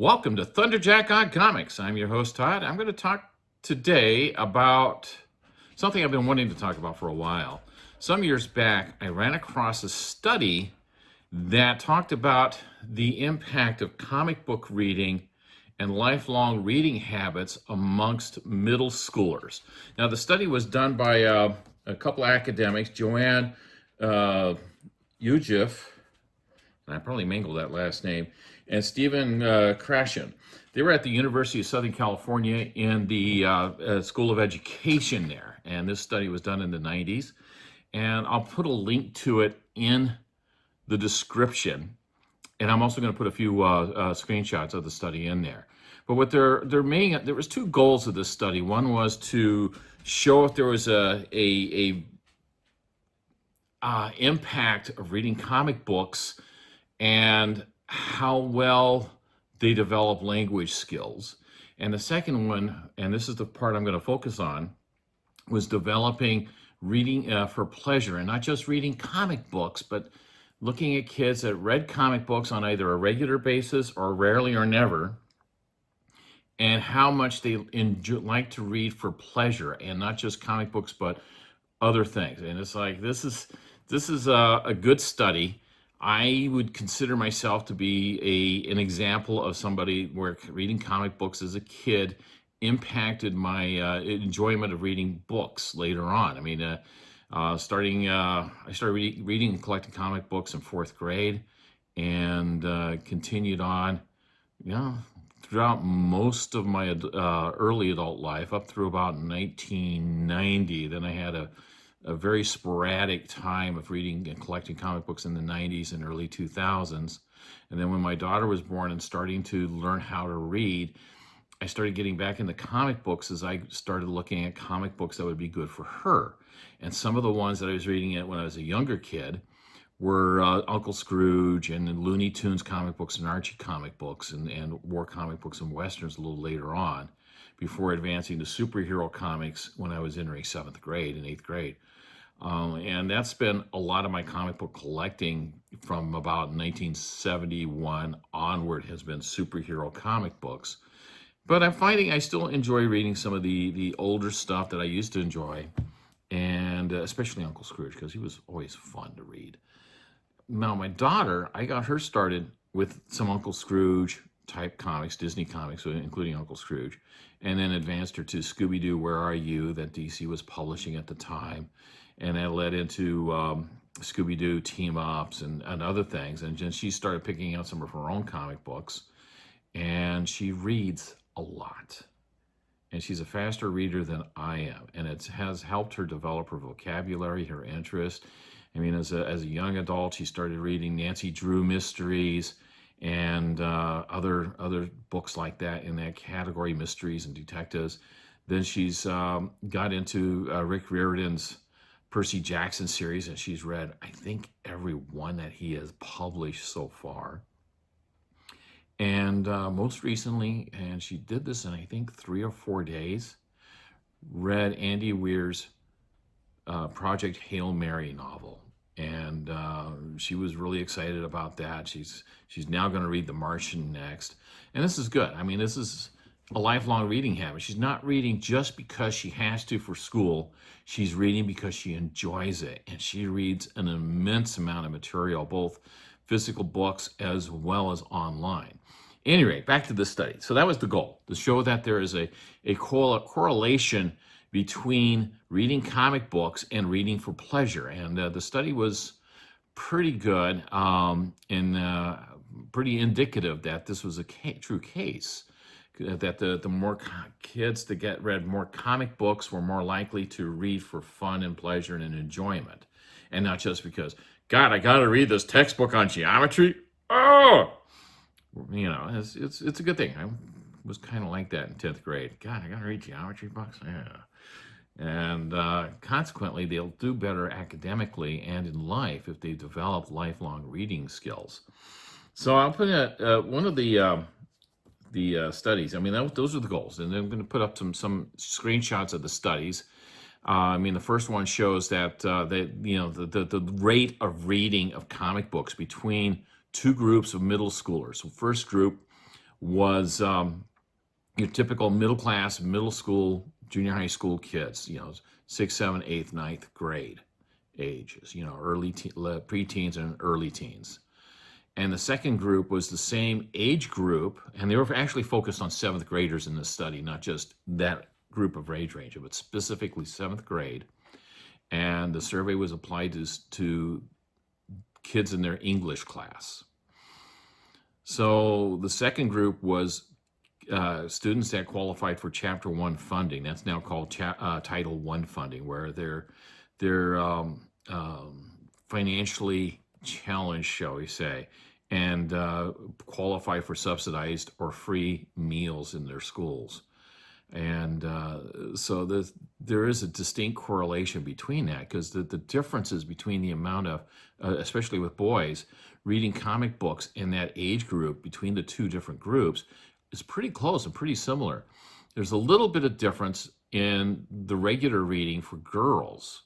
Welcome to Thunderjack on Comics. I'm your host, Todd. I'm going to talk today about something I've been wanting to talk about for a while. Some years back, I ran across a study that talked about the impact of comic book reading and lifelong reading habits amongst middle schoolers. Now, the study was done by a couple of academics, Joanne Ujiie, and I probably mangled that last name, and Stephen Krashen. They were at the University of Southern California in the School of Education there, and this study was done in the 90s. And I'll put a link to it in the description, and I'm also going to put a few screenshots of the study in there. But what there was two goals of this study. One was to show if there was a impact of reading comic books and how well they develop language skills. And the second one, and this is the part I'm going to focus on, was developing reading for pleasure, and not just reading comic books, but looking at kids that read comic books on either a regular basis or rarely or never, and how much they like to read for pleasure, and not just comic books, but other things. And it's like, this is a good study. I would consider myself to be an example of somebody where reading comic books as a kid impacted my enjoyment of reading books later on. I mean, I started reading and collecting comic books in fourth grade, and continued on, throughout most of my early adult life, up through about 1990. Then I had a very sporadic time of reading and collecting comic books in the 90s and early 2000s. And then when my daughter was born and starting to learn how to read, I started getting back into comic books as I started looking at comic books that would be good for her. And some of the ones that I was reading when I was a younger kid were Uncle Scrooge and Looney Tunes comic books and Archie comic books and war comic books and westerns a little later on, before advancing to superhero comics when I was entering seventh grade and eighth grade. And that's been a lot of my comic book collecting from about 1971 onward, has been superhero comic books. But I'm finding I still enjoy reading some of the older stuff that I used to enjoy, and especially Uncle Scrooge, because he was always fun to read. Now, my daughter, I got her started with some Uncle Scrooge type comics, Disney comics, including Uncle Scrooge, and then advanced her to Scooby-Doo, Where Are You, that DC was publishing at the time. And that led into Scooby-Doo team-ups and other things. And then she started picking out some of her own comic books, and she reads a lot. And she's a faster reader than I am, and it has helped her develop her vocabulary, her interest. I mean, as a young adult, she started reading Nancy Drew mysteries and other books like that in that category, mysteries and detectives. Then she's got into Rick Riordan's Percy Jackson series, and she's read, I think, every one that he has published so far. And most recently, and she did this in, I think, 3 or 4 days, read Andy Weir's Project Hail Mary novel. And she was really excited about that. She's now going to read The Martian next. And this is good. I mean, this is a lifelong reading habit. She's not reading just because she has to for school. She's reading because she enjoys it. And she reads an immense amount of material, both physical books as well as online. Anyway, back to this study. So that was the goal, to show that there is a correlation between reading comic books and reading for pleasure. And the study was pretty good and pretty indicative that this was a true case, that the more kids that read more comic books were more likely to read for fun and pleasure and enjoyment, and not just because, God, I got to read this textbook on geometry. Oh, it's a good thing. I was kind of like that in 10th grade. God, I got to read geometry books. Yeah. And consequently, they'll do better academically and in life if they develop lifelong reading skills. So I'll put one of the studies. I mean, those are the goals, and I'm going to put up some screenshots of the studies. I mean, the first one shows that the rate of reading of comic books between two groups of middle schoolers. So first group was your typical middle class, middle school, junior high school kids, sixth, seventh, eighth, ninth grade ages, early preteens and early teens. And the second group was the same age group, and they were actually focused on seventh graders in this study, not just that group of age range, but specifically seventh grade. And the survey was applied to kids in their English class. So the second group was students that qualified for Chapter 1 funding. That's now called Title 1 funding, where they're financially challenged, shall we say, and qualify for subsidized or free meals in their schools. And so there is a distinct correlation between that, because the differences between the amount of, especially with boys, reading comic books in that age group between the two different groups is pretty close and pretty similar. There's a little bit of difference in the regular reading for girls,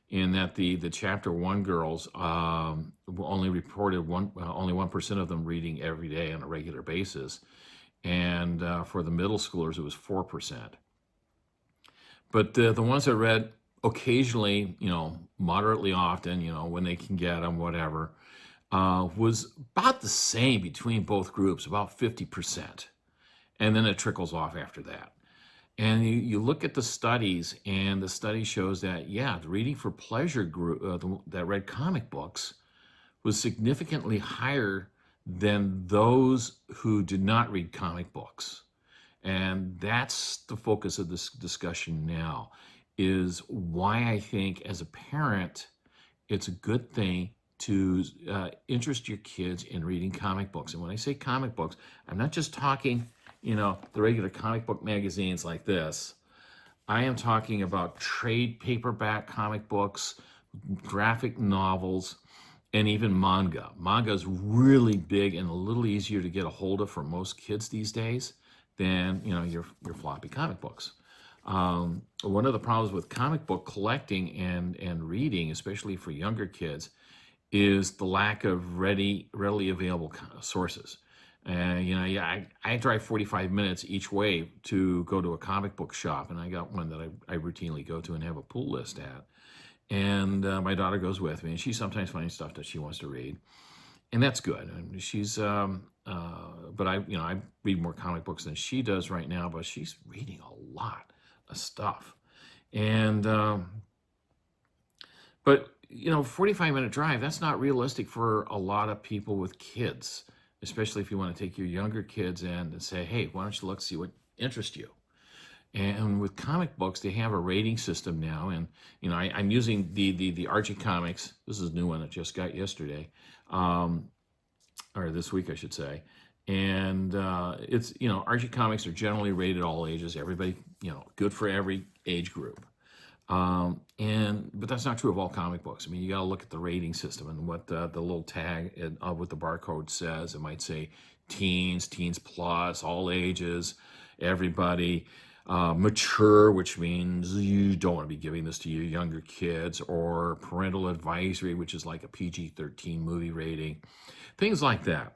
in that the Chapter 1 girls only reported only 1% of them reading every day on a regular basis. And for the middle schoolers, it was 4%. But the ones that read occasionally, moderately often, when they can get them, whatever, was about the same between both groups, about 50%. And then it trickles off after that. And you look at the studies, and the study shows that, the reading for pleasure group that read comic books was significantly higher than those who did not read comic books. And that's the focus of this discussion now, is why I think as a parent, it's a good thing to interest your kids in reading comic books. And when I say comic books, I'm not just talking, the regular comic book magazines like this. I am talking about trade paperback comic books, graphic novels, and even manga. Manga is really big and a little easier to get a hold of for most kids these days than your floppy comic books. One of the problems with comic book collecting and reading, especially for younger kids, is the lack of readily available sources. I drive 45 minutes each way to go to a comic book shop, and I got one that I routinely go to and have a pull list at. And my daughter goes with me, and she sometimes finds stuff that she wants to read, and that's good. And she's, but I read more comic books than she does right now, but she's reading a lot of stuff. And but 45-minute drive, that's not realistic for a lot of people with kids, especially if you want to take your younger kids in and say, hey, why don't you look, see what interests you. And with comic books, they have a rating system now. And, I'm using the Archie Comics. This is a new one that just got yesterday, or this week, I should say. And it's, Archie Comics are generally rated all ages. Everybody, good for every age group. But that's not true of all comic books. I mean, you got to look at the rating system and what the little tag with the barcode says. It might say teens plus, all ages, everybody. Mature, which means you don't want to be giving this to your younger kids, or parental advisory, which is like a PG-13 movie rating, things like that.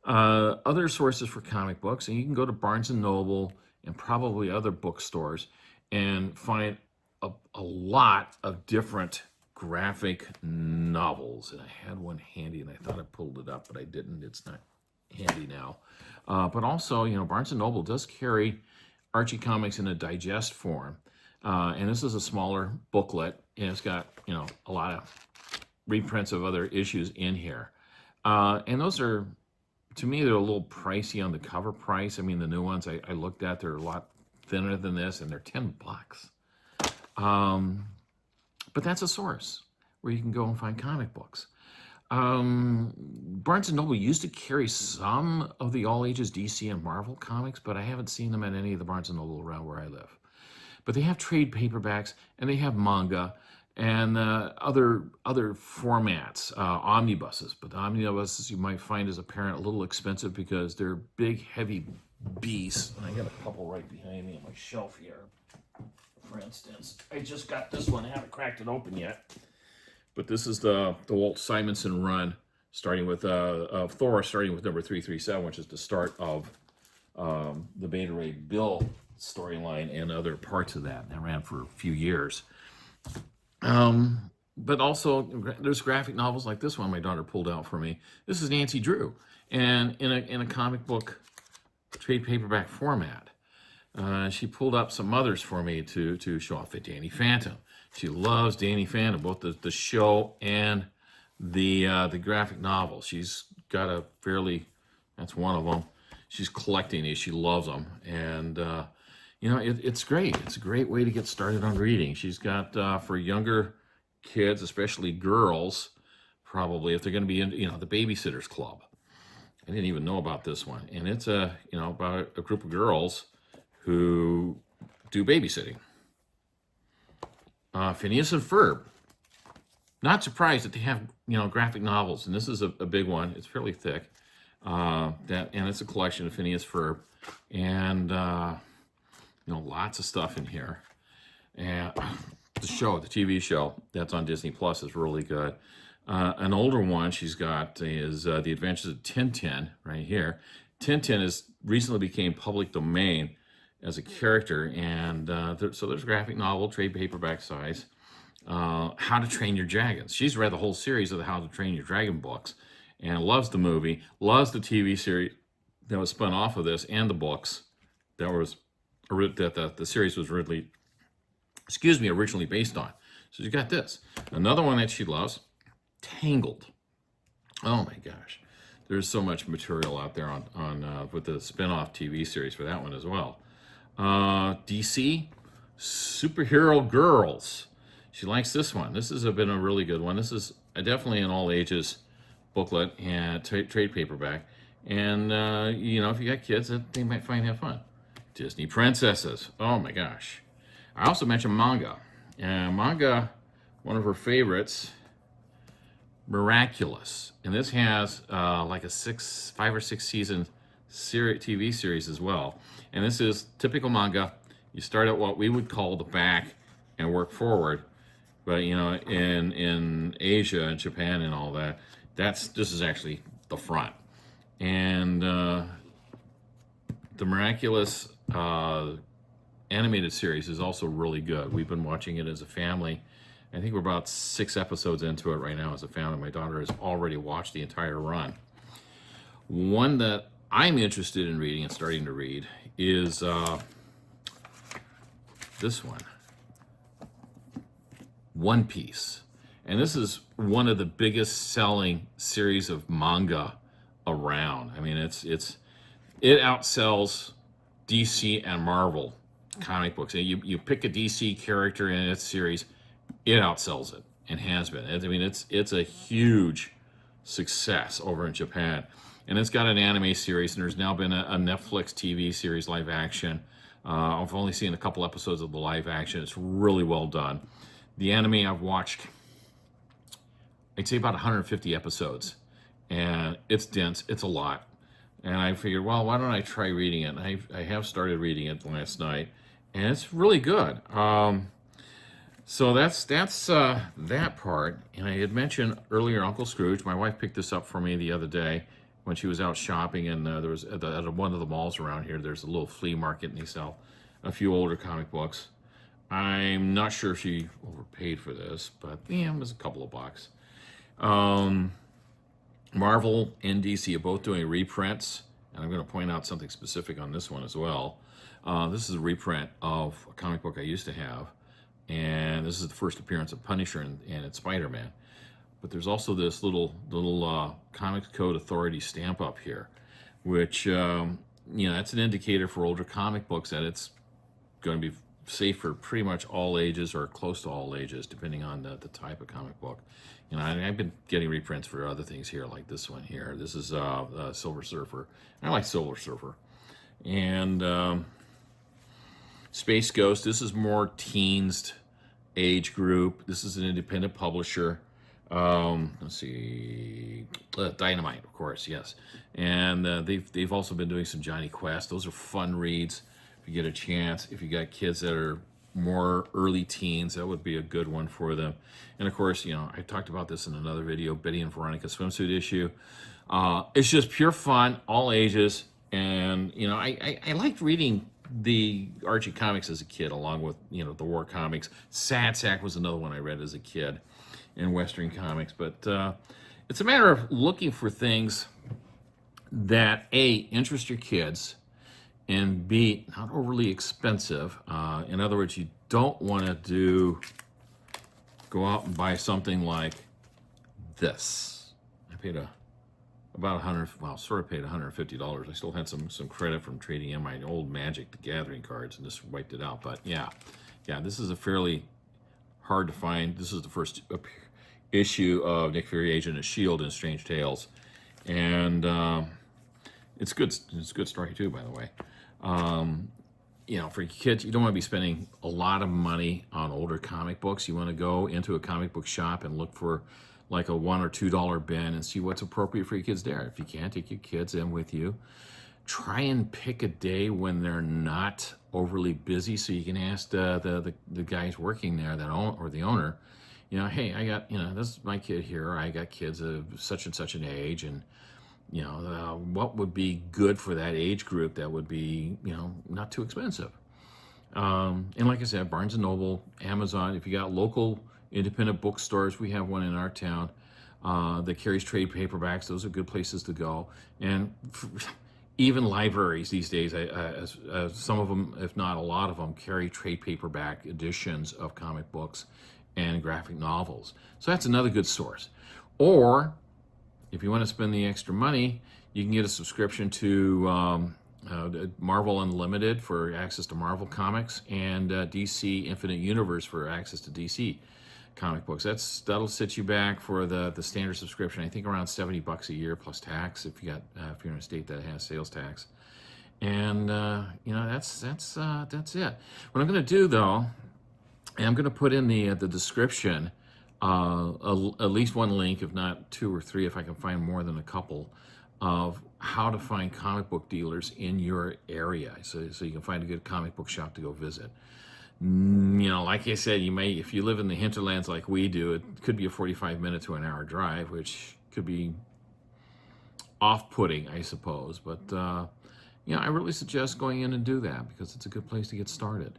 Other sources for comic books, and you can go to Barnes & Noble and probably other bookstores and find a lot of different graphic novels. And I had one handy, and I thought I pulled it up, but I didn't. It's not handy now. But also, Barnes & Noble does carry Archie Comics in a digest form. And this is a smaller booklet, and it's got, a lot of reprints of other issues in here. And those are, to me, they're a little pricey on the cover price. I mean, the new ones I looked at, they're a lot thinner than this, and they're $10. But that's a source where you can go and find comic books. Barnes & Noble used to carry some of the all-ages DC and Marvel comics, but I haven't seen them at any of the Barnes & Noble around where I live. But they have trade paperbacks, and they have manga, and other formats, omnibuses. But the omnibuses you might find as a parent a little expensive because they're big, heavy beasts. And I got a couple right behind me on my shelf here. For instance, I just got this one. I haven't cracked it open yet. But this is the Walt Simonson run, starting with Thor, starting with number 337, which is the start of the Beta Ray Bill storyline and other parts of that. That ran for a few years. But also, there's graphic novels like this one my daughter pulled out for me. This is Nancy Drew, and in a comic book trade paperback format. She pulled up some others for me to show off at Danny Phantom. She loves Danny Phantom, both the show and the graphic novel. She's got a fairly, that's one of them. She's collecting these. She loves them, and you know, it's great. It's a great way to get started on reading. She's got for younger kids, especially girls, probably if they're going to be in, you know, the Babysitters Club. I didn't even know about this one, and it's about a group of girls who do babysitting. Phineas and Ferb. Not surprised that they have, you know, graphic novels, and this is a big one. It's fairly thick. And it's a collection of Phineas Ferb, and you know, lots of stuff in here. And the TV show that's on Disney Plus is really good. An older one she's got is The Adventures of Tintin right here. Tintin is recently became public domain as a character, and so there's a graphic novel, trade paperback size. How to Train Your Dragons. She's read the whole series of the How to Train Your Dragon books and loves the movie, loves the TV series that was spun off of this, and the books that the series was originally based on. So you got this. Another one that she loves, Tangled. Oh my gosh. There's so much material out there on with the spin-off TV series for that one as well. DC, Superhero Girls. She likes this one. This has been a really good one. This is definitely an all ages booklet and trade paperback. And, you know, if you got kids, they might find that fun. Disney Princesses. Oh my gosh. I also mentioned manga. Manga, one of her favorites, Miraculous. And this has like a 5 or 6 season TV series as well. And this is typical manga. You start at what we would call the back and work forward. But you know, in Asia and Japan and all that, this is actually the front. And the Miraculous animated series is also really good. We've been watching it as a family. I think we're about 6 episodes into it right now as a family. My daughter has already watched the entire run. One that I'm interested in reading and starting to read is this one, One Piece. And this is one of the biggest selling series of manga around. I mean, it outsells DC and Marvel comic books. You pick a DC character in its series, it outsells it and has been. I mean, it's a huge success over in Japan. And it's got an anime series, and there's now been a Netflix TV series live action. I've only seen a couple episodes of the live action. It's really well done. The anime I've watched, I'd say about 150 episodes, and it's dense. It's a lot. And I figured, well, why don't I try reading it? And I have started reading it last night, and it's really good. So that's that part. And I had mentioned earlier Uncle Scrooge. My wife picked this up for me the other day when she was out shopping, and there was at one of the malls around here, there's a little flea market, and they sell a few older comic books. I'm not sure if she overpaid for this, but yeah, it was a couple of bucks. Marvel and DC are both doing reprints, and I'm going to point out something specific on this one as well. This is a reprint of a comic book I used to have, and this is the first appearance of Punisher and it's Spider-Man. But there's also this little Comics Code Authority stamp up here, which that's an indicator for older comic books that it's going to be safe for pretty much all ages or close to all ages, depending on the type of comic book. You know, I've been getting reprints for other things here, like this one here. This is Silver Surfer. I like Silver Surfer. And Space Ghost, this is more teens age group. This is an independent publisher. Let's see, Dynamite, of course, yes. And they've also been doing some Johnny Quest. Those are fun reads if you get a chance. If you got kids that are more early teens, that would be a good one for them. And of course, you know, I talked about this in another video, Betty and Veronica swimsuit issue. It's just pure fun, all ages, And I liked reading the Archie comics as a kid, along with the war comics. Sad Sack was another one I read as a kid, in Western comics. But it's a matter of looking for things that A, interest your kids, and B, not overly expensive. In other words, you don't want to go out and buy something like this. I paid about 100, well, sort of paid $150. I still had some credit from trading in my old Magic the Gathering cards and just wiped it out. But yeah, this is a fairly hard to find. This is the first issue of Nick Fury, Agent of S.H.I.E.L.D. and Strange Tales. And it's good. It's a good story too, by the way. For kids, you don't want to be spending a lot of money on older comic books. You want to go into a comic book shop and look for like a $1 or $2 bin and see what's appropriate for your kids there. If you can't, take your kids in with you. Try and pick a day when they're not overly busy, so you can ask the guys working there, or the owner, hey, I got, this is my kid here. I got kids of such and such an age, and what would be good for that age group that would be, not too expensive. And like I said, Barnes and Noble, Amazon. If you got local independent bookstores, we have one in our town that carries trade paperbacks. Those are good places to go. And even libraries these days, some of them, if not a lot of them, carry trade paperback editions of comic books and graphic novels. So that's another good source. Or if you want to spend the extra money, you can get a subscription to Marvel Unlimited for access to Marvel comics, and DC Infinite Universe for access to DC comic books. That'll set you back for the standard subscription. I think around $70 a year plus tax if you're in a state that has sales tax. And that's it. What I'm going to do though, I'm going to put in the description at least one link, if not two or three, if I can find more than a couple, of how to find comic book dealers in your area, so you can find a good comic book shop to go visit. Like I said, you may, if you live in the hinterlands like we do, it could be a 45-minute to an hour drive, which could be off-putting, I suppose. But I really suggest going in and do that, because it's a good place to get started,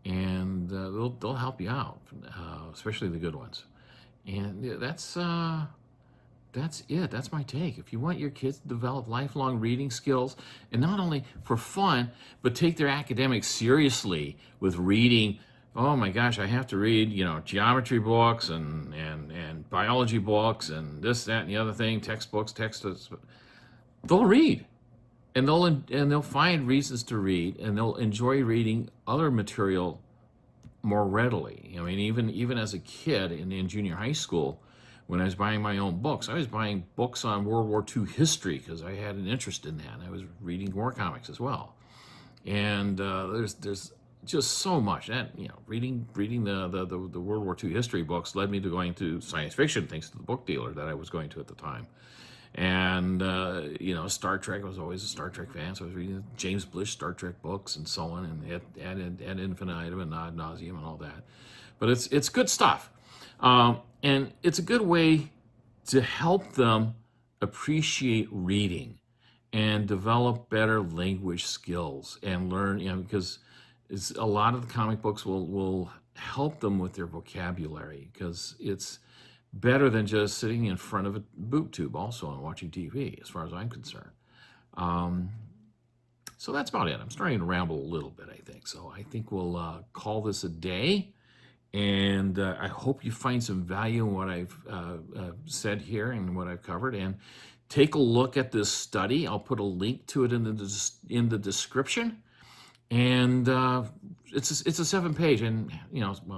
and they'll help you out, especially the good ones. And that's it. That's my take. If you want your kids to develop lifelong reading skills, and not only for fun, but take their academics seriously with reading, oh my gosh, I have to read, geometry books and biology books and this, that, and the other thing, textbooks, they'll read. And they'll find reasons to read, and they'll enjoy reading other material more readily. I mean, even as a kid in junior high school, when I was buying my own books, I was buying books on World War II history because I had an interest in that. And I was reading war comics as well. And there's just so much. And reading the World War II history books led me to going to science fiction, thanks to the book dealer that I was going to at the time. And Star Trek, I was always a Star Trek fan, so I was reading James Blish Star Trek books and so on, and ad infinitum and ad nauseum and all that. But it's good stuff, and it's a good way to help them appreciate reading and develop better language skills and learn. Because a lot of the comic books will help them with their vocabulary, because it's better than just sitting in front of a boob tube also and watching TV, as far as I'm concerned. So that's about it. I'm starting to ramble a little bit, I think. So I think we'll call this a day. And I hope you find some value in what I've said here and what I've covered. And take a look at this study. I'll put a link to it in the description. And it's a 7-page, and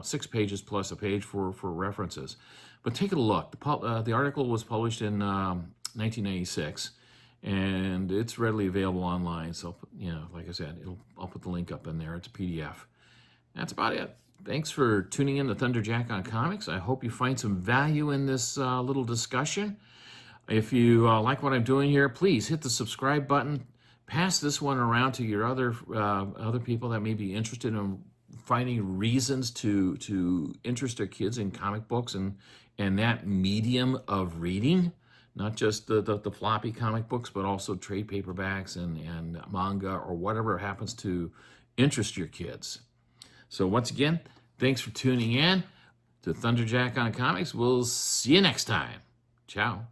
6 pages plus a page for references. But take a look. The article was published in 1996, and it's readily available online. So like I said, I'll put the link up in there. It's a PDF. That's about it. Thanks for tuning in to Thunderjack on Comics. I hope you find some value in this little discussion. If you like what I'm doing here, please hit the subscribe button. Pass this one around to your other people that may be interested in finding reasons to interest their kids in comic books and that medium of reading, not just the floppy comic books, but also trade paperbacks and manga or whatever happens to interest your kids. So once again, thanks for tuning in to Thunderjack on Comics. We'll see you next time. Ciao.